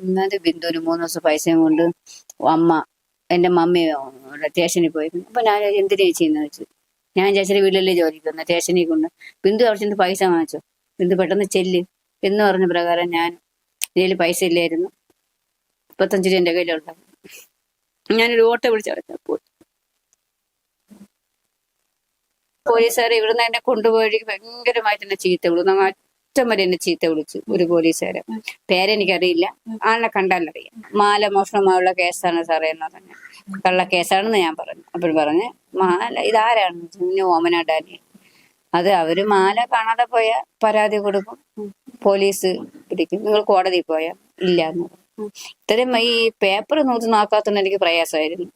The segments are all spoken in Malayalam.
ഇന്നത് ബിന്ദുവിന് 3 ദിവസം പൈസയും കൊണ്ട് അമ്മ എന്റെ മമ്മി സ്റ്റേഷനിൽ പോയിരുന്നു. അപ്പൊ ഞാൻ എന്തിനാ ചെയ്യുന്നത് വെച്ചു. ഞാൻ ചേച്ചിയുടെ വീട്ടിലല്ലേ ജോലിക്ക് വന്ന സ്റ്റേഷനിൽ കൊണ്ട് ബിന്ദു അവിടെ ചെന്ന് പൈസ വാങ്ങിച്ചു. ബിന്ദു പെട്ടെന്ന് ചെല്ല് എന്ന് പറഞ്ഞ പ്രകാരം ഞാൻ ഇതിൽ പൈസ ഇല്ലായിരുന്നു. 35 രൂപ എന്റെ കയ്യിലുണ്ടായിരുന്നു. ഞാനൊരു ഓട്ടോ വിളിച്ചടക്കാൻ പോയി. പോലീസുകാരെ ഇവിടുന്ന് എന്നെ കൊണ്ടുപോയി ഭയങ്കരമായിട്ട് എന്നെ ചീത്ത വിളിച്ചു. അറ്റം വരെ എന്നെ ചീത്ത വിളിച്ചു ഒരു പോലീസുകാരെ. പേരെനിക്കറിയില്ല, ആളെ കണ്ടാലറിയാം. മാല മോഷണമായുള്ള കേസാണ് സാറേ എന്ന് പറഞ്ഞു. കള്ള കേസാണെന്ന് ഞാൻ പറഞ്ഞു. അപ്പോൾ പറഞ്ഞ് മാല ഇതാരാണ്? ഓമന ഡാനിയൽ. അത് അവര് മാല കാണാതെ പോയ പരാതി കൊടുക്കും, പോലീസ് പിടിക്കും. നിങ്ങൾ കോടതിയിൽ പോയാ ഇല്ല എന്ന് പറഞ്ഞു. ഇത്രയും ഈ പേപ്പർ നോക്കാത്തോണ്ട് എനിക്ക് പ്രയാസമായിരുന്നു.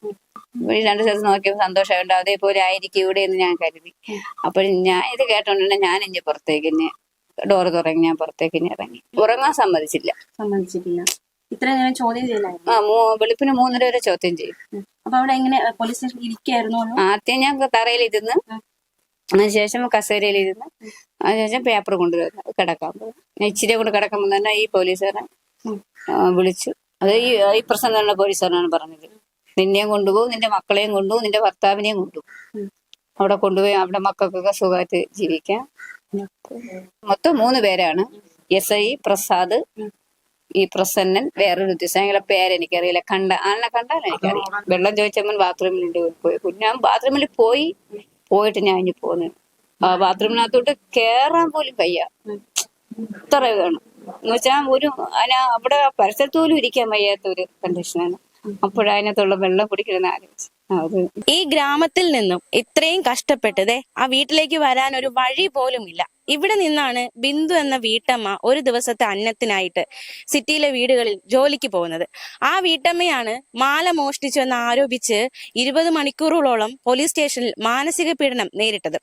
2 സ്ഥലത്ത് നോക്കിയപ്പോൾ സന്തോഷമായിട്ട് അതേപോലെ ആയിരിക്കും ഇവിടെ എന്ന് ഞാൻ കരുതി. അപ്പോൾ ഞാൻ ഇത് കേട്ടോണ്ട് ഞാൻ ഇനി പുറത്തേക്ക് തന്നെ ഡോറ് തുറങ്ങി ഞാൻ പുറത്തേക്ക് ഇനി ഇറങ്ങി. ഉറങ്ങാൻ സമ്മതിച്ചില്ല. ഇത്ര നേരം ചോദ്യം ചെയ്യലായിരുന്നു. വെളുപ്പിന് 3:30 വരെ ചോദ്യം ചെയ്യും. അപ്പൊ അവിടെ എങ്ങനെ പോലീസ് സ്റ്റേഷനിൽ ഇരിക്കായിരുന്നു? ആദ്യം ഞാൻ തറയിലിരുന്ന്, അതിനുശേഷം കസേരയിലിരുന്ന്, അതിനുശേഷം പേപ്പർ കൊണ്ടുവരുന്നു കിടക്കാൻ പോകും. ഇച്ചിരി കൊണ്ട് കിടക്കുമ്പോൾ തന്നെ ഈ പോലീസുകാരൻ വിളിച്ചു. അത് ഈ പ്രശ്നം പോലീസുകാരനാണ് പറഞ്ഞത്, നിന്നെയും കൊണ്ടുപോകും, നിന്റെ മക്കളെയും കൊണ്ടുപോകും, നിന്റെ ഭർത്താവിനെയും കൊണ്ടുപോകും. അവിടെ കൊണ്ടുപോയി അവിടെ മക്കൾക്കൊക്കെ സുഖമായിട്ട് ജീവിക്കാം. മൊത്തം 3 പേരാണ്. SI പ്രസാദ്, ഈ പ്രസന്നൻ, വേറൊരു ഉദ്യോഗസ്ഥ. പേരെനിക്കറിയില്ല. ആളിനെ കണ്ടാൽ എനിക്കറിയാം. വെള്ളം ചോദിച്ചപ്പോൾ ബാത്റൂമിലുണ്ട് പോയി. ഞാൻ ബാത്റൂമിൽ പോയിട്ട് ഞാൻ ഇനി പോന്നു. ആ ബാത്റൂമിനകത്തോട്ട് കേറാൻ പോലും വയ്യ. ഇത്ര വേണം എന്ന് വെച്ചാൽ അവിടെ പരിസരത്ത് പോലും ഇരിക്കാൻ വയ്യാത്ത ഒരു കണ്ടീഷനാണ്. അപ്പോഴതിനകത്തുള്ള വെള്ളം കുടിക്കണമെന്ന് ആലോചിച്ചു. ഈ ഗ്രാമത്തിൽ നിന്നും ഇത്രയും കഷ്ടപ്പെട്ടതേ ആ വീട്ടിലേക്ക് വരാൻ ഒരു വഴി പോലും ഇല്ല. ഇവിടെ നിന്നാണ് ബിന്ദു എന്ന വീട്ടമ്മ ഒരു ദിവസത്തെ അന്നത്തിനായിട്ട് സിറ്റിയിലെ വീടുകളിൽ ജോലിക്ക് പോകുന്നത്. ആ വീട്ടമ്മയാണ് മാല മോഷ്ടിച്ചു എന്ന് ആരോപിച്ച് 20 മണിക്കൂറുകളോളം പോലീസ് സ്റ്റേഷനിൽ മാനസിക പീഡനം നേരിട്ടത്.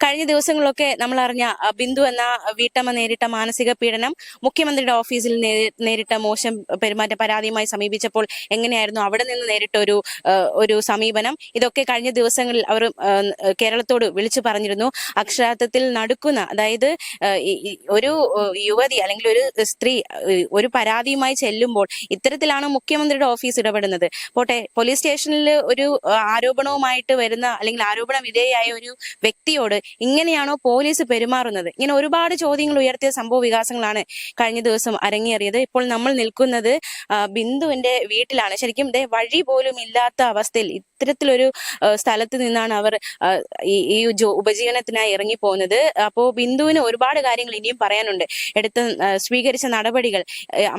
കഴിഞ്ഞ ദിവസങ്ങളിലൊക്കെ നമ്മൾ അറിഞ്ഞ ബിന്ദു എന്ന വീട്ടമ്മ നേരിട്ട മാനസിക പീഡനം, മുഖ്യമന്ത്രിയുടെ ഓഫീസിൽ നേരിട്ട മോശം പെരുമാറ്റ പരാതിയുമായി സമീപിച്ചപ്പോൾ എങ്ങനെയായിരുന്നു അവിടെ നിന്ന് നേരിട്ട ഒരു സമീപനം, ഇതൊക്കെ കഴിഞ്ഞ ദിവസങ്ങളിൽ അവർ കേരളത്തോട് വിളിച്ചു പറഞ്ഞിരുന്നു. അക്ഷരാർത്ഥത്തിൽ നടുക്കുന്ന, അതായത് ഒരു യുവതി അല്ലെങ്കിൽ ഒരു സ്ത്രീ ഒരു പരാതിയുമായി ചെല്ലുമ്പോൾ ഇത്തരത്തിലാണ് മുഖ്യമന്ത്രിയുടെ ഓഫീസ് ഇടപെടുന്നത്. പോട്ടെ, പോലീസ് സ്റ്റേഷനിൽ ഒരു ആരോപണവുമായിട്ട് വരുന്ന അല്ലെങ്കിൽ ആരോപണ വിധേയയായ ഒരു വ്യക്തിയോട് ഇങ്ങനെയാണോ പോലീസ് പെരുമാറുന്നത്? ഇങ്ങനെ ഒരുപാട് ചോദ്യങ്ങൾ ഉയർത്തിയ സംഭവ വികാസങ്ങളാണ് കഴിഞ്ഞ ദിവസം അരങ്ങേറിയത്. ഇപ്പോൾ നമ്മൾ നിൽക്കുന്നത് ബിന്ദുവിന്റെ വീട്ടിലാണ്. ശരിക്കും വഴി പോലും ഇല്ലാത്ത അവസ്ഥയിൽ ഇത്തരത്തിലൊരു സ്ഥലത്ത് നിന്നാണ് അവർ ഈ ഉപജീവനത്തിനായി ഇറങ്ങി പോകുന്നത്. അപ്പോൾ ബിന്ദുവിന് ഒരുപാട് കാര്യങ്ങൾ ഇനിയും പറയാനുണ്ട്. സ്വീകരിച്ച നടപടികൾ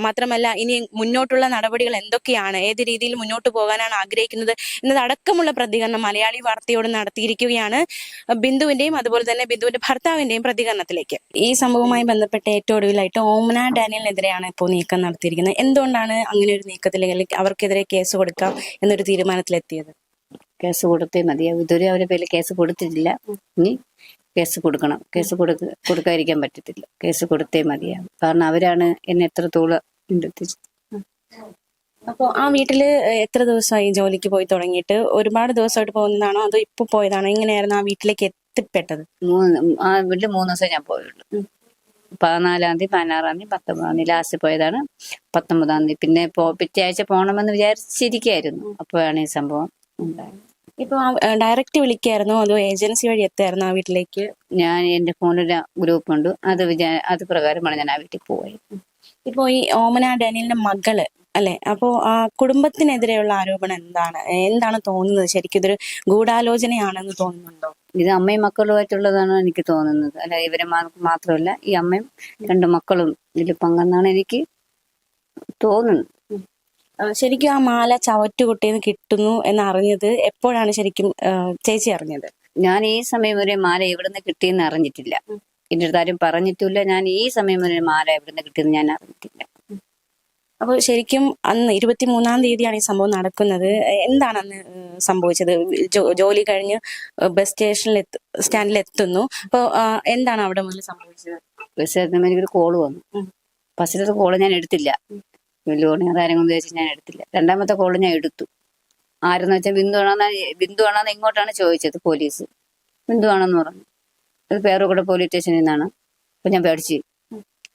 മാത്രമല്ല, ഇനി മുന്നോട്ടുള്ള നടപടികൾ എന്തൊക്കെയാണ്, ഏത് രീതിയിൽ മുന്നോട്ട് പോകാനാണ് ആഗ്രഹിക്കുന്നത് എന്നതടക്കമുള്ള പ്രതികരണം മലയാളി വാർത്തയോട് നടത്തിയിരിക്കുകയാണ്. ബിന്ദുവിന്റെയും അതുപോലെ തന്നെ ബിന്ദുവിന്റെ ഭർത്താവിന്റെയും പ്രതികരണത്തിലേക്ക്. ഈ സംഭവവുമായി ബന്ധപ്പെട്ട് ഏറ്റവും ഒടുവിലായിട്ട് ഓമന ഡാനിയലിനെതിരെയാണ് ഇപ്പോൾ നീക്കം നടത്തിയിരിക്കുന്നത്. എന്തുകൊണ്ടാണ് അങ്ങനെ ഒരു നീക്കത്തിലേക്ക് അവർക്കെതിരെ കേസ് കൊടുക്കാം എന്നൊരു തീരുമാനത്തിലെത്തിയത്? കേസ് കൊടുത്തേ മതിയാവും. ഇതുവരെ അവരെ പേരിൽ കേസ് കൊടുത്തിട്ടില്ല. ഇനി കേസ് കൊടുക്കണം. കേസ് കൊടുക്കാതിരിക്കാൻ പറ്റത്തില്ല. കേസ് കൊടുത്തേ മതിയാവും. കാരണം അവരാണ് എന്നെ എത്രത്തോളം എത്തിച്ചത്. അപ്പോൾ ആ വീട്ടില് എത്ര ദിവസമായി ജോലിക്ക് പോയി തുടങ്ങിയിട്ട്? ഒരുപാട് ദിവസമായിട്ട് പോകുന്നതാണോ അതോ ഇപ്പൊ പോയതാണോ? എങ്ങനെയായിരുന്നു ആ വീട്ടിലേക്ക് എത്തിപ്പെട്ടത്? ആ വീട്ടിൽ 3 ദിവസം ഞാൻ പോയുള്ളൂ. 14-ാം തീയതി, 16-ാം തീയതി, 19-ാം തീയതി ലാസ്റ്റ് പോയതാണ്. 19-ാം തീയതി പിന്നെ പിറ്റേ ആഴ്ച പോകണമെന്ന് വിചാരിച്ചിരിക്കായിരുന്നു. അപ്പോഴാണ് ഈ സംഭവം ഉണ്ടായത്. ഇപ്പൊ ഡയറക്റ്റ് വിളിക്കായിരുന്നോ അതോ ഏജൻസി വഴി എത്തായിരുന്നോ ആ വീട്ടിലേക്ക്? ഞാൻ എന്റെ ഫോണിൽ ഗ്രൂപ്പ് ഉണ്ട്, അത് പ്രകാരമാണ് ഞാൻ ആ വീട്ടിൽ പോയത്. ഇപ്പൊ ഈ ഓമന ഡാനിയലിന്റെ മകള് അല്ലെ, അപ്പോ ആ കുടുംബത്തിനെതിരെയുള്ള ആരോപണം എന്താണ് തോന്നുന്നത്? ശരിക്കും ഇതൊരു ഗൂഢാലോചനയാണെന്ന് തോന്നുന്നുണ്ടോ? ഇത് അമ്മയും മക്കളുമായിട്ടുള്ളതാണ് എനിക്ക് തോന്നുന്നത്. അല്ല, ഇവരെ മാത്രമല്ല, ഈ അമ്മയും 2 മക്കളും ഇതിൽ പങ്കെന്നാണ് എനിക്ക് തോന്നുന്നത്. ശരിക്കും ആ മാല ചവറ്റുകുട്ടിന്ന് കിട്ടുന്നു എന്നറിഞ്ഞത് എപ്പോഴാണ് ശരിക്കും ചേച്ചി അറിഞ്ഞത്? ഞാൻ ഈ സമയം വരെ മാല എവിടുന്ന് കിട്ടിയെന്ന് അറിഞ്ഞിട്ടില്ല. എന്റെ അടുത്ത് ആരും പറഞ്ഞിട്ടില്ല. ഞാൻ ഈ സമയം വരെ മാല എവിടുന്ന് കിട്ടിയെന്ന് ഞാൻ അറിഞ്ഞിട്ടില്ല. അപ്പോൾ ശരിക്കും അന്ന് 23-ാം തീയതിയാണ് ഈ സംഭവം നടക്കുന്നത്. എന്താണ് അന്ന് സംഭവിച്ചത്? ജോലി കഴിഞ്ഞ് ബസ് സ്റ്റാൻഡിൽ എത്തുന്നു. അപ്പോൾ എന്താണ് അവിടെ മുതൽ സംഭവിച്ചത്? ബസ് എത്തുമ്പോൾ എനിക്കൊരു കോള് വന്നു. ഫസ്റ്റത്തെ കോള് ഞാൻ എടുത്തില്ല. ലോണിയർ ആരെങ്കിലും ചോദിച്ചാൽ ഞാൻ എടുത്തില്ല. 2ാമത്തെ കോള് ഞാൻ എടുത്തു. ആരെന്ന് വെച്ചാൽ ബിന്ദു ആണെന്ന് ഇങ്ങോട്ടാണ് ചോദിച്ചത് പോലീസ്. ബിന്ദു ആണെന്ന് പറഞ്ഞു. അത് പേരുകൂടെ പോലീസ് സ്റ്റേഷനിൽ നിന്നാണ്. അപ്പൊ ഞാൻ പേടിച്ച്.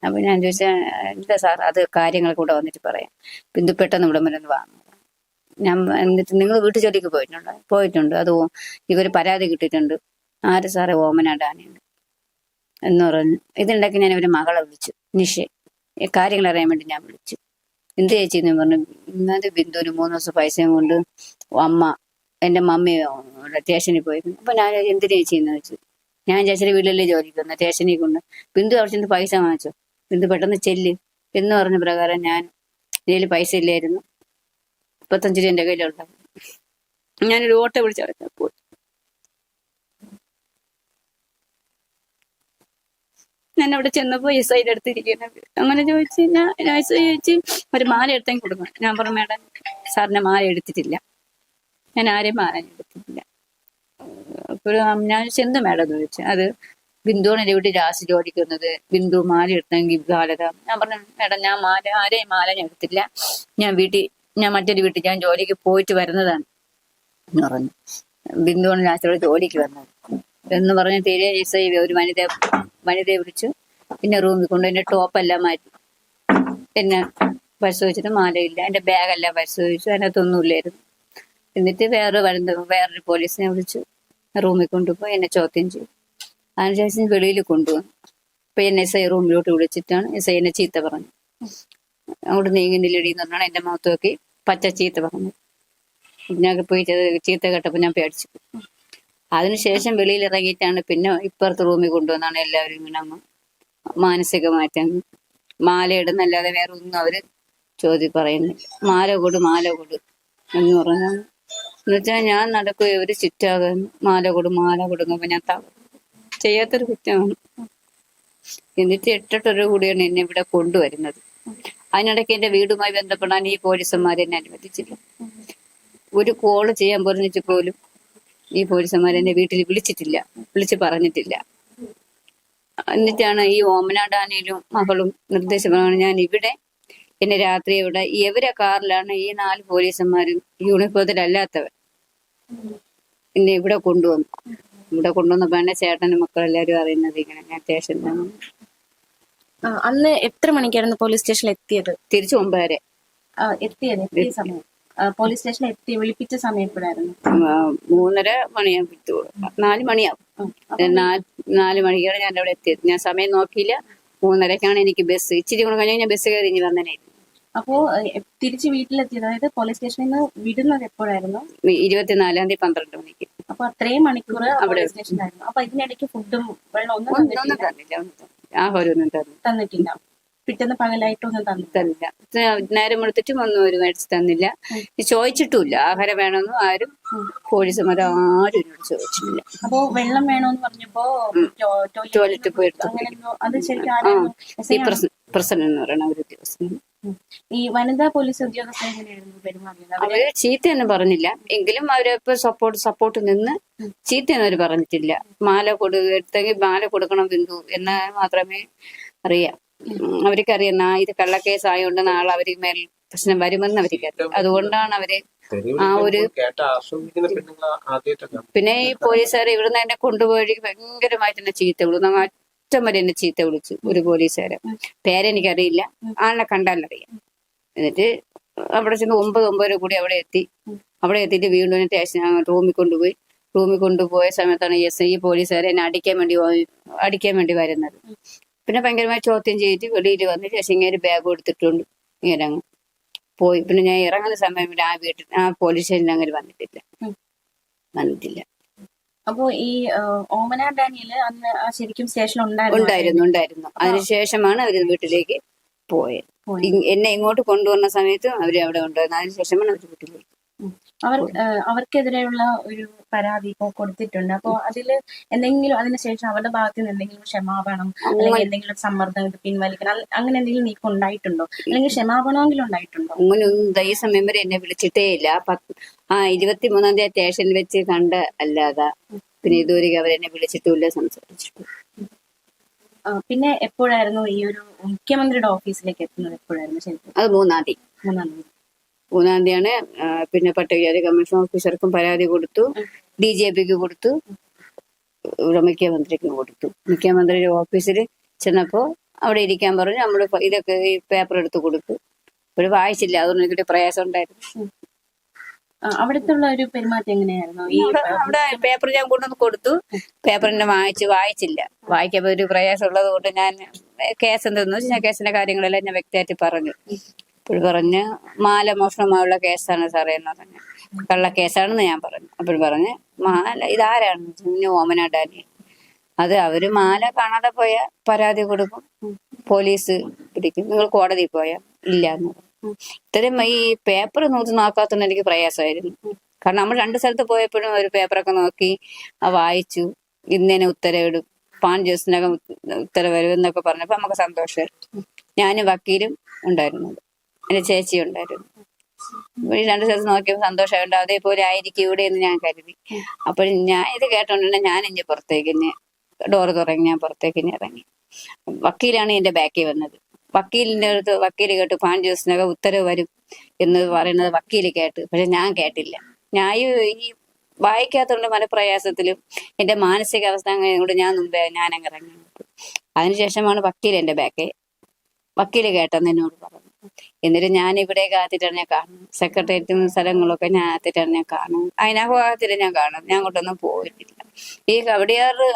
അപ്പൊ ഞാൻ ചോദിച്ചാ എന്താ സാർ അത് കാര്യങ്ങൾ കൂടെ വന്നിട്ട് പറയാം. ബിന്ദു പെട്ടെന്ന് ഇവിടെ മുന്നൊന്ന് വാങ്ങും. ഞാൻ എന്നിട്ട് നിങ്ങൾ വീട്ടു ജോലിക്ക് പോയിട്ടുണ്ടോ? പോയിട്ടുണ്ട്. അത് ഇവര് പരാതി കിട്ടിയിട്ടുണ്ട്. ആര് സാറേ? ഓമന ഡാനിയുണ്ട് എന്ന് പറഞ്ഞു. ഇതുണ്ടാക്കി ഞാൻ ഇവരെ മകളെ വിളിച്ചു, നിഷെ. കാര്യങ്ങൾ അറിയാൻ വേണ്ടി ഞാൻ വിളിച്ചു. എന്ത് ചേച്ചിന്ന് പറഞ്ഞു. ഇന്നത് ബിന്ദുവിന് 3 ദിവസം പൈസയും കൊണ്ട് അമ്മ എന്റെ മമ്മി സ്റ്റേഷനിൽ പോയിരുന്നു. അപ്പൊ ഞാൻ എന്തിനു ചേച്ചിന്ന് വെച്ചു. ഞാൻ ചേച്ചിയുടെ വീട്ടിലല്ലേ ജോലിക്ക് വന്ന, സ്റ്റേഷനിൽ കൊണ്ട്. ബിന്ദു അവിടെ ചെന്ന് പൈസ വാങ്ങിച്ചു. ബിന്ദു പെട്ടെന്ന് ചെല്ല് എന്ന് പറഞ്ഞ പ്രകാരം ഞാൻ ഇതിൽ പൈസ ഇല്ലായിരുന്നു. 35 രൂപ എന്റെ കയ്യിലുണ്ടാവും. ഞാനൊരു ഓട്ടോ വിളിച്ചടക്കാൻ പോയി. ഞാൻ അവിടെ ചെന്നപ്പോ എസ് ഐയുടെ അടുത്തിരിക്കുന്നത്. അങ്ങനെ ചോദിച്ചു. ഞാൻ എസ് ഐ ചോദിച്ചു ഒരു മാല എടുത്തേക്ക് കൊടുക്കണം. ഞാൻ പറഞ്ഞു മേഡം സാറിന്റെ മാല എടുത്തിട്ടില്ല, ഞാൻ ആരെയും മാല എടുത്തിട്ടില്ല. അപ്പോഴും ഞാൻ ചെന്ന് മേഡം എന്ന് ചോദിച്ചു. അത് ബിന്ദുവാണ് എന്റെ വീട്ടിൽ രാശി ജോലിക്ക് വന്നത്, ബിന്ദു മാല എടുത്തെങ്കിൽ ബാലത. ഞാൻ പറഞ്ഞു മേഡം ഞാൻ ആരെയും മാല ഞാൻ എടുത്തില്ല, ഞാൻ മറ്റൊരു വീട്ടിൽ ഞാൻ ജോലിക്ക് പോയിട്ട് വരുന്നതാണ് എന്ന് പറഞ്ഞു. ബിന്ദുവാണ് രാശിയോട് ജോലിക്ക് വന്നത് എന്ന് പറഞ്ഞ് തീരെ എസ് ഐ ഒരു വനിതയെ വിളിച്ചു. പിന്നെ റൂമിൽ കൊണ്ട് എന്റെ ടോപ്പെല്ലാം മാറ്റി എന്നെ പരിശോധിച്ചിട്ട് മാലയില്ല. എന്റെ ബാഗെല്ലാം പരിശോധിച്ചു, അതിനകത്തൊന്നുമില്ലായിരുന്നു. എന്നിട്ട് വേറൊരു പോലീസിനെ വിളിച്ചു. റൂമിൽ കൊണ്ടുപോയി എന്നെ ചോദ്യം ചെയ്തു. അതിനുശേഷം വെളിയിൽ കൊണ്ടുവന്നു. അപ്പൊ എന്നെ എസ് ഐ റൂമിലോട്ട് വിളിച്ചിട്ടാണ് എസ് ഐ എന്നെ ചീത്ത പറഞ്ഞു. അങ്ങോട്ട് നീങ്ങുന്നില്ലടി എന്ന് പറഞ്ഞാണ് എന്റെ മുഖത്ത് നോക്കി പച്ച ചീത്ത പറഞ്ഞു. ഞാൻ പോയി ചീത്ത കേട്ടപ്പോ ഞാൻ പേടിച്ചു. അതിനുശേഷം വെളിയിൽ ഇറങ്ങിയിട്ടാണ് പിന്നെ ഇപ്പുറത്തെ റൂമിൽ കൊണ്ടുവന്നാണ് എല്ലാവരും ഇങ്ങനെ അങ്ങ് മാനസികമായിട്ട് മാല ഇടുന്നല്ലാതെ വേറെ ഒന്നും അവര് പറയുന്നില്ല. മാല കൊടു എന്ന് പറഞ്ഞാൽ എന്നുവെച്ചാൽ ഞാൻ നടക്കുക ഇവര് ചുറ്റാകുന്നു. മാല കൊടുങ്ങുമ്പോ ഞാൻ ചെയ്യാത്തൊരു കുറ്റമാണ്. എന്നിട്ട് 8 രൂപ കൂടിയാണ് എന്നെ ഇവിടെ കൊണ്ടുവരുന്നത്. അതിനിടയ്ക്ക് എന്റെ വീടുമായി ബന്ധപ്പെടാൻ ഈ പോലീസന്മാർ എന്നെ അനുവദിച്ചില്ല. ഒരു കോള് ചെയ്യാൻ പറഞ്ഞിട്ട് പോലും ഈ പോലീസന്മാർ എന്നെ വീട്ടിൽ വിളിച്ച് പറഞ്ഞിട്ടില്ല. എന്നിട്ടാണ് ഈ ഓമന ഡാനിയിലും മകളും നിർദ്ദേശമാണ് ഞാൻ ഇവിടെ എന്നെ രാത്രി ഇവിടെ ഇവരെ കാറിലാണ് ഈ 4 പോലീസന്മാരും യൂണിഫോമിലല്ലാത്തവർ എന്നെ ഇവിടെ കൊണ്ടുവന്നപ്പോ എന്റെ ചേട്ടനും മക്കളെല്ലാരും അറിയുന്നത് ഇങ്ങനെ ഞാൻ സ്റ്റേഷനിലാണ്. അന്ന് എത്ര മണിക്കായിരുന്നു പോലീസ് സ്റ്റേഷനിൽ എത്തിയത്? തിരിച്ചു 9:30 എത്തിയ സമയം പോലീസ് സ്റ്റേഷനിൽ വിളിപ്പിച്ച സമയം എപ്പോഴായിരുന്നു? 3:30 മണിയാകും. 4 മണിയാവും. 4 മണിക്കാണ് ഞാൻ അവിടെ എത്തിയത്. ഞാൻ സമയം നോക്കിയില്ല. 3:30 എനിക്ക് ബസ്. ഇച്ചിരി കൂടെ കഴിഞ്ഞാൽ ഞാൻ ബസ് കയറി വന്നേ. അപ്പോ തിരിച്ച് വീട്ടിലെത്തിയത്, അതായത് പോലീസ് സ്റ്റേഷനിൽ നിന്ന് വിടുന്നത് എപ്പോഴായിരുന്നു? 24-ാം തീയതി 12 മണിക്ക്. അപ്പൊ അത്രയും മണിക്കൂർ അവിടെ സ്റ്റേഷനിലായിരുന്നു. അപ്പൊ ഇതിനിടയ്ക്ക് ഫുഡും വെള്ളം ഒന്നും ആഹാരമൊന്നും തന്നിട്ടില്ല. പിറ്റേന്ന് പകലായിട്ടൊന്നും തന്നില്ല. നേരം എടുത്തിട്ട് ഒന്നും ഒരു മേടിച്ച് തന്നില്ല. ചോദിച്ചിട്ടുമില്ല ആഹാരം വേണമെന്നും ആരും പോലീസുമാർ ആരും ചോദിച്ചിട്ടില്ല. അപ്പോ വെള്ളം വേണമെന്ന് പറഞ്ഞപ്പോ ടോയ്ലറ്റിൽ പോയിട്ട് അത് ശരിക്കും പ്രസന്റ് എന്ന് പറയുന്ന ഒരു ഉദ്യോഗസ്ഥൻ. ഈ വനിതാ പോലീസ് ഉദ്യോഗസ്ഥ എങ്ങനെയായിരുന്നു പെരുമാറിയത്? അവര് ചീത്തയൊന്നും പറഞ്ഞില്ല. എങ്കിലും അവരിപ്പോ സപ്പോർട്ട് നിന്ന് ചീത്തയൊന്നും അവര് പറഞ്ഞിട്ടില്ല. എടുത്തെങ്കിൽ മാല കൊടുക്കണം ബിന്ദു എന്ന് മാത്രമേ അറിയാം. അവർക്കറിയാം ഇത് കള്ളക്കേസ് ആയതുകൊണ്ട് നാളെ അവര് മേൽ പ്രശ്നം വരുമെന്ന് അവർക്കറിയാം. അതുകൊണ്ടാണ് അവര് ആ ഒരു പിന്നെ ഈ പോലീസുകാരെ ഇവിടുന്ന് എന്നെ കൊണ്ടുപോയി ഭയങ്കരമായിട്ട് എന്നെ ചീത്ത വിടുന്നു. അറ്റം വരെ എന്നെ ചീത്ത വിളിച്ചു ഒരു പോലീസുകാരെ. പേരെനിക്കറിയില്ല, ആളെ കണ്ടാലറിയാം. എന്നിട്ട് അവിടെ ചെന്ന് 9 കൂടി അവിടെ എത്തിയിട്ട് വീണ്ടും സ്റ്റേഷൻ റൂമിൽ കൊണ്ടുപോയ സമയത്താണ് ഈ പോലീസുകാരെ എന്നെ അടിക്കാൻ വേണ്ടി വരുന്നത്. പിന്നെ ഭയങ്കരമായി ചോദ്യം ചെയ്തിട്ട് വെളിയിൽ വന്ന് ശശിങ്ങേര് ബാഗ് എടുത്തിട്ടുണ്ട് ഇങ്ങനെ അങ്ങ് പോയി. പിന്നെ ഞാൻ ഇറങ്ങുന്ന സമയം ആ പോലീസ് സ്റ്റേഷനിൽ അങ്ങനെ വന്നിട്ടില്ല. അപ്പോ ഈ ഓമന ഡാനിയല് അന്ന് ശരിക്കും സ്റ്റേഷൻ ഉണ്ടായിരുന്നു. അതിനുശേഷമാണ് അവര് വീട്ടിലേക്ക് പോയത്. എന്നെ ഇങ്ങോട്ട് കൊണ്ടുവന്ന സമയത്തും അവര് അവിടെ ഉണ്ടായിരുന്നു. അതിനുശേഷമാണ് അവര് വീട്ടിലേക്ക്. അവർക്കെതിരെയുള്ള ഒരു പരാതി ഇപ്പോ കൊടുത്തിട്ടുണ്ട്. അപ്പൊ അതില് എന്തെങ്കിലും അതിനുശേഷം അവരുടെ ഭാഗത്ത് നിന്ന് എന്തെങ്കിലും ക്ഷമാപണം അല്ലെങ്കിൽ എന്തെങ്കിലും സമ്മർദ്ദം പിൻവലിക്കണം അങ്ങനെ എന്തെങ്കിലും നീക്കം ഉണ്ടായിട്ടുണ്ടോ? അല്ലെങ്കിൽ ക്ഷമാപണമെങ്കിലും ഉണ്ടായിട്ടുണ്ടോ? അങ്ങനെയൊന്നും ഈ സമയം വരെ എന്നെ വിളിച്ചിട്ടേ ഇല്ല. 23-ാം തീയതി സ്റ്റേഷനിൽ വെച്ച് അല്ലാതെ പിന്നെ ഇതുവരെ അവരെന്നെ വിളിച്ചിട്ടുമില്ല, സംസാരിച്ചിട്ടും. പിന്നെ എപ്പോഴായിരുന്നു ഈ ഒരു മുഖ്യമന്ത്രിയുടെ ഓഫീസിലേക്ക് എത്തുന്നത്? എപ്പോഴായിരുന്നു ശരിക്കും? അത് 3-ാം തീയതി. 3-ാം തീയതിയാണ്. പിന്നെ പട്ടികജാതി കമ്മീഷൻ ഓഫീസർക്കും പരാതി കൊടുത്തു, DGPക്ക് കൊടുത്തു, ഇവിടെ മുഖ്യമന്ത്രിക്കും കൊടുത്തു. മുഖ്യമന്ത്രിയുടെ ഓഫീസിൽ ചെന്നപ്പോ അവിടെ ഇരിക്കാൻ പറഞ്ഞു. നമ്മള് ഇതൊക്കെ ഈ പേപ്പർ എടുത്ത് കൊടുത്തു. ഒരു വായിച്ചില്ല, അതുകൊണ്ട് എനിക്കൊരു പ്രയാസം ഉണ്ടായിരുന്നു. അവിടുത്തെ ഒരു പെരുമാറ്റം എങ്ങനെയായിരുന്നു? ഈ അവിടെ പേപ്പർ ഞാൻ കൊണ്ടുവന്ന് കൊടുത്തു. പേപ്പറിനെ വായിച്ചില്ല. വായിക്കുമ്പോൾ ഒരു പ്രയാസം ഉള്ളത് കൊണ്ട് ഞാൻ കേസ് എന്തെന്ന് വെച്ചാൽ ഞാൻ കേസിന്റെ കാര്യങ്ങളെല്ലാം ഞാൻ വ്യക്തമായിട്ട് പറഞ്ഞു. അപ്പോൾ പറഞ്ഞ് മാല മോഷണമായുള്ള കേസാണ് സാറേ എന്ന് പറഞ്ഞു. കള്ള കേസാണെന്ന് ഞാൻ പറഞ്ഞു. അപ്പോൾ പറഞ്ഞ് മാല ഇതാരാണ്? ഓമന ഡാനി. അത് അവര് മാല കാണാതെ പോയ പരാതി കൊടുക്കും, പോലീസ് പിടിക്കും. നിങ്ങൾ കോടതിയിൽ പോയാ ഇല്ല എന്ന് പറഞ്ഞു. ഇത്രയും ഈ പേപ്പർ നോക്കാത്തതുകൊണ്ട് എനിക്ക് പ്രയാസമായിരുന്നു. കാരണം നമ്മൾ 2 സ്ഥലത്ത് പോയപ്പോഴും ഒരു പേപ്പറൊക്കെ നോക്കി വായിച്ചു. ഇന്നേനെ ഉത്തരവിടും, 5 ദിവസത്തിനകം ഉത്തരവ് വരും എന്നൊക്കെ പറഞ്ഞപ്പോ നമുക്ക് സന്തോഷമായിരുന്നു. ഞാനും വക്കീലും ഉണ്ടായിരുന്നു, എന്റെ ചേച്ചി ഉണ്ടായിരുന്നു. ഈ 2 സ്ഥലത്ത് നോക്കിയപ്പോൾ സന്തോഷമുണ്ട്. അതേപോലെ ആയിരിക്കും ഇവിടെ എന്ന് ഞാൻ കരുതി. അപ്പോൾ ഞാൻ ഇത് കേട്ടോണ്ട് ഞാൻ ഇനി പുറത്തേക്ക് ഡോറ് തുറങ്ങി ഞാൻ പുറത്തേക്ക് ഇറങ്ങി. വക്കീലാണ് എന്റെ ബാക്കിൽ വന്നത്. വക്കീലിന്റെ അടുത്ത് വക്കീല് കേട്ടു 5 ദിവസത്തിനകം ഉത്തരവ് വരും എന്ന് പറയുന്നത് വക്കീല് കേട്ട്. പക്ഷെ ഞാൻ കേട്ടില്ല. ഞാൻ ഈ വായിക്കാത്തതുകൊണ്ട് മനപ്രയാസത്തിലും എന്റെ മാനസികാവസ്ഥ കൊണ്ട് ഞാൻ മുമ്പേ ഞാനങ്ങ് ഇറങ്ങി. അതിനുശേഷമാണ് വക്കീൽ എന്റെ വക്കീല് കേട്ടെന്ന് എന്നോട് പറഞ്ഞു. എന്നിട്ട് ഞാൻ ഇവിടെ കാത്തിട്ടാണ് ഞാൻ കാണുന്നത്. സെക്രട്ടേറിയറ്റും സ്ഥലങ്ങളൊക്കെ ഞാൻ കാത്തിട്ടാണ് ഞാൻ കാണുന്നത്. അതിനകത്തിട്ട് ഞാൻ കാണുന്നത്. ഞാൻ അങ്ങോട്ടൊന്നും പോയിട്ടില്ല. ഈ കവടിയാറ്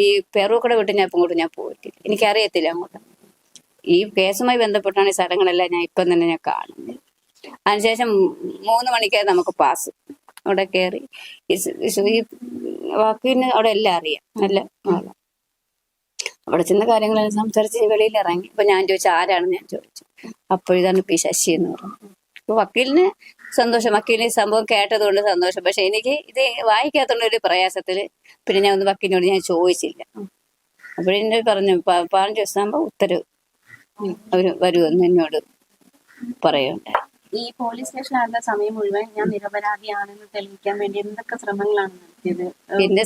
ഈ പെറൂക്കട വിട്ട് ഞാൻ ഇപ്പം ഞാൻ പോയിട്ടില്ല. എനിക്കറിയത്തില്ല അങ്ങോട്ട്. ഈ കേസുമായി ബന്ധപ്പെട്ടാണ് ഈ സ്ഥലങ്ങളെല്ലാം ഞാൻ ഇപ്പം തന്നെ ഞാൻ കാണുന്നത്. അതിനുശേഷം 3 മണിക്കാണ് നമുക്ക് പാസ്. അവിടെ കയറി ഈ വക്കീലിന് അവിടെ എല്ലാം അറിയാം, നല്ല ആളാണ്. അവിടെ ചെന്ന കാര്യങ്ങളെല്ലാം സംസാരിച്ച് വെളിയിൽ ഇറങ്ങി. അപ്പൊ ഞാൻ ചോദിച്ചു ആരാണെന്ന് ഞാൻ ചോദിച്ചു. അപ്പോഴിതാണ് പി ശശി എന്ന് പറഞ്ഞു. അപ്പൊ വക്കീലിന് സന്തോഷം, വക്കീലിന് സംഭവം കേട്ടതുകൊണ്ട് സന്തോഷം. പക്ഷെ എനിക്ക് ഇത് വായിക്കാത്തതുകൊണ്ട് ഒരു പ്രയാസത്തില് പിന്നെ ഞാൻ ഒന്ന് വക്കീലിനോട് ഞാൻ ചോദിച്ചില്ല. അപ്പോഴെന്നോട് പറഞ്ഞു 15 ദിവസം ആകുമ്പോ ഉത്തരവ് അവര് വരുമെന്ന് എന്നോട് പറയുന്നുണ്ട്. ഈ പോലീസ് സ്റ്റേഷനിലായിരുന്ന സമയം മുഴുവൻ ഞാൻ നിരപരാധിയാണെന്ന് തെളിയിക്കാൻ വേണ്ടി എന്തൊക്കെ ശ്രമങ്ങളാണ് നടത്തിയത്? എന്റെ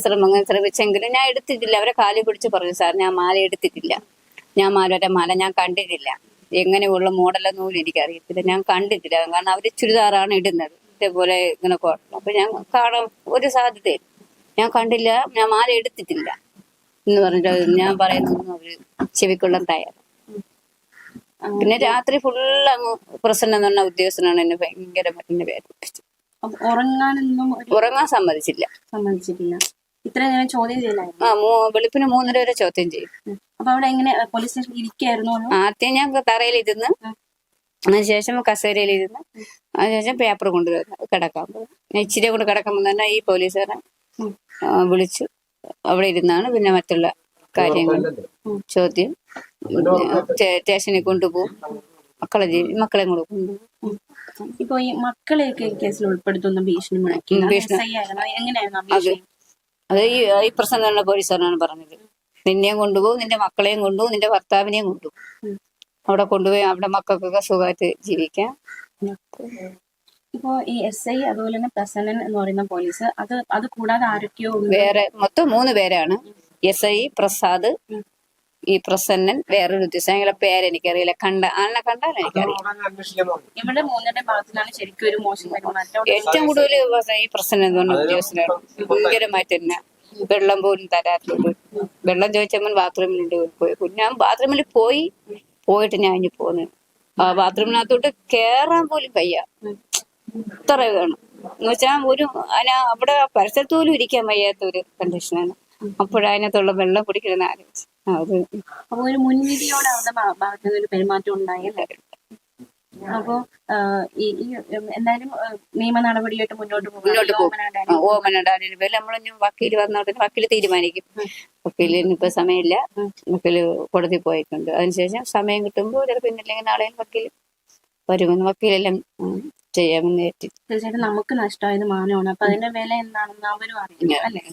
ശ്രമിച്ചെങ്കിലും ഞാൻ എടുത്തിട്ടില്ല. അവരെ കാലി പിടിച്ച് പറഞ്ഞു, സാർ ഞാൻ മാല എടുത്തിട്ടില്ല, ഞാൻ മാല ഞാൻ കണ്ടിട്ടില്ല, എങ്ങനെയുള്ള മോഡലൊന്നും എനിക്കറിയത്തില്ല, ഞാൻ കണ്ടിട്ടില്ല. കാരണം അവര് ചുരിദാറാണ് ഇടുന്നത്, ഇതേപോലെ ഇങ്ങനെ കോട്ടണം. അപ്പൊ ഞാൻ കാണാൻ ഒരു സാധ്യതയില്ല. ഞാൻ കണ്ടില്ല, ഞാൻ മാല എടുത്തിട്ടില്ല എന്ന് പറഞ്ഞിട്ട് ഞാൻ പറയുന്നൊന്നും അവര് ചെവിക്കൊള്ളാൻ തയ്യാറ്. പിന്നെ രാത്രി ഫുള്ള് അങ്ങ് പ്രസന്ന എന്ന് പറഞ്ഞ ഉദ്യോഗസ്ഥനാണ് എന്നെ ഭയങ്കരമായിട്ട് എന്നെ വേദനിപ്പിച്ചത്. ഉറങ്ങാൻ സമ്മതിച്ചില്ല. ഇത്ര നേരം ചോദ്യം ചെയ്യലായിരുന്നു. വെളുപ്പിന് 3:30 വരെ ചോദ്യം ചെയ്യും. അപ്പൊ അവിടെ എങ്ങനെ പോലീസ് സ്റ്റേഷൻ ഇരിക്കായിരുന്നു? ആദ്യം ഞാൻ തറയിലിരുന്ന്, അതിനുശേഷം കസേരയിലിരുന്ന്, അതിനുശേഷം പേപ്പർ കൊണ്ടുവരുന്നു കിടക്കാൻ പോകും. ഇച്ചിരി കൊണ്ട് കിടക്കുമ്പോൾ തന്നെ ഈ പോലീസുകാരൻ വിളിച്ചു. അവിടെ ഇരുന്നാണ് പിന്നെ മറ്റുള്ള കാര്യങ്ങൾ ചോദ്യം. സ്റ്റേഷനിൽ കൊണ്ടുപോകും. മക്കളെ കൂടെ കൊണ്ടുപോകും. ഇപ്പൊ ഈ മക്കളെയൊക്കെ കേസിൽ ഉൾപ്പെടുത്തുന്ന ഭീഷണി അത് ഈ പ്രസന്ന പോലീസുകാരനാണ് പറഞ്ഞത്. നിന്നെയും കൊണ്ടുപോകും, നിന്റെ മക്കളെയും കൊണ്ടുപോകും, നിന്റെ ഭർത്താവിനെയും കൊണ്ടുപോകും. അവിടെ കൊണ്ടുപോയി അവിടെ മക്കൾക്കൊക്കെ സുഖമായിട്ട് ജീവിക്കാം. ഇപ്പോ ഈ SI അതുപോലെ തന്നെ പ്രസന്നൻ എന്ന് പറയുന്ന പോലീസ്, അത് കൂടാതെ ആരൊക്കെയോ വേറെ മൊത്തം 3 പേരാണ്. SI പ്രസാദ്, ഈ പ്രസന്നൻ, വേറൊരു ഉദ്യോഗസ്ഥ പേരെനിക്കറിയില്ല. ആളിനെ കണ്ടാൽ എനിക്കറിയാം. ഇവിടെ 3ന്റെ ഭാഗത്തിലാണ് ശരിക്കും ഒരു മോശം പെരുമാറ്റം. ഏറ്റവും കൂടുതൽ ഈ പ്രസന്നൻ എന്ന് പറഞ്ഞ ഉദ്യോഗസ്ഥനാണ്. ഭയങ്കരമായിട്ട് തന്നെ വെള്ളം പോലും തരാത്തത്. വെള്ളം ചോദിച്ചപ്പോൾ ബാത്റൂമിലുണ്ട് പോയി. ഞാൻ ബാത്റൂമിൽ പോയിട്ട് ഞാൻ ഇനി പോന്നു. ആ ബാത്റൂമിനകത്തോട്ട് കേറാൻ പോലും വയ്യ, ഇത്ര വേണം എന്ന് വെച്ചാൽ അവിടെ പരിസരത്ത് പോലും ഇരിക്കാൻ വയ്യാത്ത ഒരു കണ്ടീഷനാണ്. അപ്പോഴതിനകത്തുള്ള വെള്ളം കുടിക്കണമെന്ന് ആലോചിച്ചു. അത് അപ്പൊ ഒരു മുൻവിധിയോടെ അവരുടെ ഭാഗത്ത് ഒരു പെരുമാറ്റം ഉണ്ടായല്ലേ? അപ്പൊ എന്തായാലും നിയമ നടപടിയായിട്ട് മുന്നോട്ട് പോകും. ഓമനടാനിന് പേര് നമ്മളൊന്നും വക്കീല് വന്നോട്ടെ, വക്കീല് തീരുമാനിക്കും. വക്കീലിന് ഇപ്പൊ സമയമില്ല, വക്കീല് കോടതി പോയിട്ടുണ്ട്. അതിനുശേഷം സമയം കിട്ടുമ്പോൾ ചിലപ്പോൾ ഇന്നില്ലെങ്കിൽ നാളെയും വക്കീല് വരുമെന്ന് വക്കീലെല്ലാം ചെയ്യാമെന്ന് ഏറ്റി. തീർച്ചയായിട്ടും നമുക്ക് നഷ്ടമായത് മാനമാണ്. അപ്പൊ അതിന്റെ വില എന്താണെന്ന് അവരും അറിയില്ല അല്ലേ?